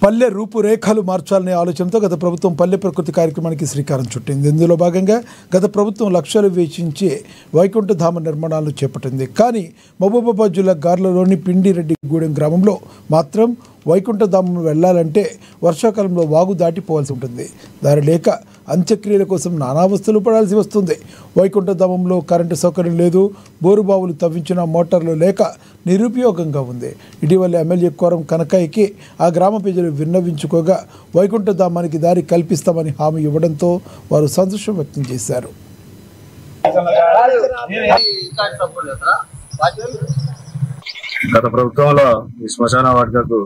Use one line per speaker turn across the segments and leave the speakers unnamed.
పల్లె రూపురేఖలు మార్చాలనే ఆలోచనతో గత ప్రభుత్వం పల్లె ప్రకృతి కార్యక్రమానికి శ్రీకారం చుట్టింది. ఇందులో భాగంగా గత ప్రభుత్వం లక్షలు వెచ్చించి వైకుంఠధామ నిర్మాణాలను చేపట్టింది. కానీ మహబూబాబాద్ జిల్లా గార్లలోని పిండిరెడ్డిగూడెం గ్రామంలో మాత్రం వైకుంఠధామం వెళ్లాలంటే వర్షాకాలంలో వాగు దాటిపోవాల్సి ఉంటుంది. దారి లేక అంత్యక్రియల కోసం నానా వస్తువులు పడాల్సి వస్తుంది. వైకుంఠధామంలో కరెంటు సౌకర్యం లేదు. బోరుబావులు తవ్వించిన మోటార్లు లేక నిరుపయోగంగా ఉంది. ఇటీవల ఎమ్మెల్యే కోరం కనకయ్యకి ఆ గ్రామ ప్రజలు విన్నవించుకోగా వైకుంఠధామానికి దారి కల్పిస్తామని హామీ ఇవ్వడంతో వారు సంతోషం వ్యక్తం చేశారు.
గత ప్రభుత్వంలో ఈ శ్మశాన వాటికకు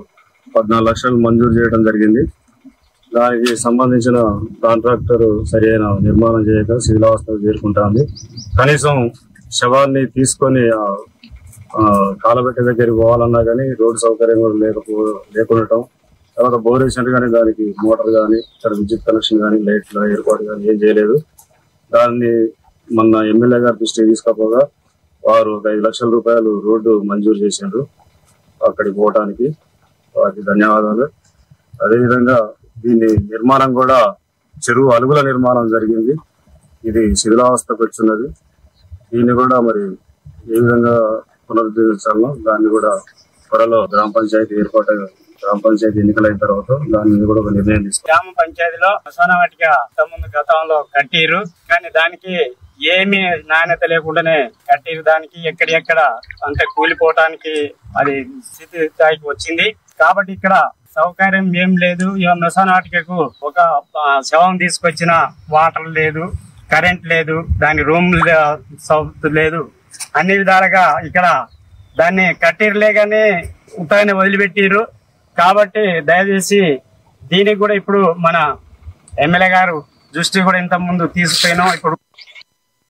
14 లక్షలు మంజూరు చేయడం జరిగింది. దానికి సంబంధించిన కాంట్రాక్టర్ సరైన నిర్మాణం చేయక శిథిలావస్థకు చేరుకుంటుంది. కనీసం శవాన్ని తీసుకొని కాలబెట్టే దగ్గరికి పోవాలన్నా కానీ రోడ్డు సౌకర్యం కూడా లేకుండటం, తర్వాత బోరేషన్ కానీ దానికి మోటార్ కానీ ఇక్కడ విద్యుత్ కనెక్షన్ కానీ లైట్ల ఏర్పాటు కానీ ఏం చేయలేదు. దాన్ని మొన్న ఎమ్మెల్యే గారి దృష్టికి తీసుకపోగా వారు 5 లక్షల రూపాయలు రోడ్డు మంజూరు చేశారు అక్కడికి పోవటానికి. వారికి ధన్యవాదాలు. అదేవిధంగా దీని నిర్మాణం కూడా చెరువు అలుగుల నిర్మాణం జరిగింది. ఇది శిథిలావస్థకు వచ్చినది. దీన్ని కూడా మరి ఏ విధంగా పునరుద్ధరించాలో దాన్ని కూడా త్వరలో గ్రామ పంచాయతీ ఎన్నికలైన తర్వాత దాన్ని కూడా ఒక నిర్ణయం తీసుకుంటాం.
గ్రామ పంచాయతీలో శ్మశాన వాటిక ముందు గతంలో కట్టిరు, కానీ దానికి ఏమీ నాణ్యత లేకుండానే కట్టిరు. దానికి ఎక్కడెక్కడ అంత కూలిపోవటానికి అది స్థితి స్థాయికి వచ్చింది. కాబట్టి ఇక్కడ సౌకర్యం ఏం లేదు. శ్మశాన వాటికకు ఒక శవం తీసుకొచ్చిన వాటర్ లేదు, కరెంట్ లేదు, దాని రూమ్ లేదు, అన్ని విధాలుగా ఇక్కడ దాన్ని కట్టిరులే కానీ ఉత్తగానే వదిలిపెట్టిరు. కాబట్టి దయచేసి దీనికి కూడా ఇప్పుడు మన ఎమ్మెల్యే గారు దృష్టి కూడా ఇంత ముందు తీసుకుపోయినాం. ఇప్పుడు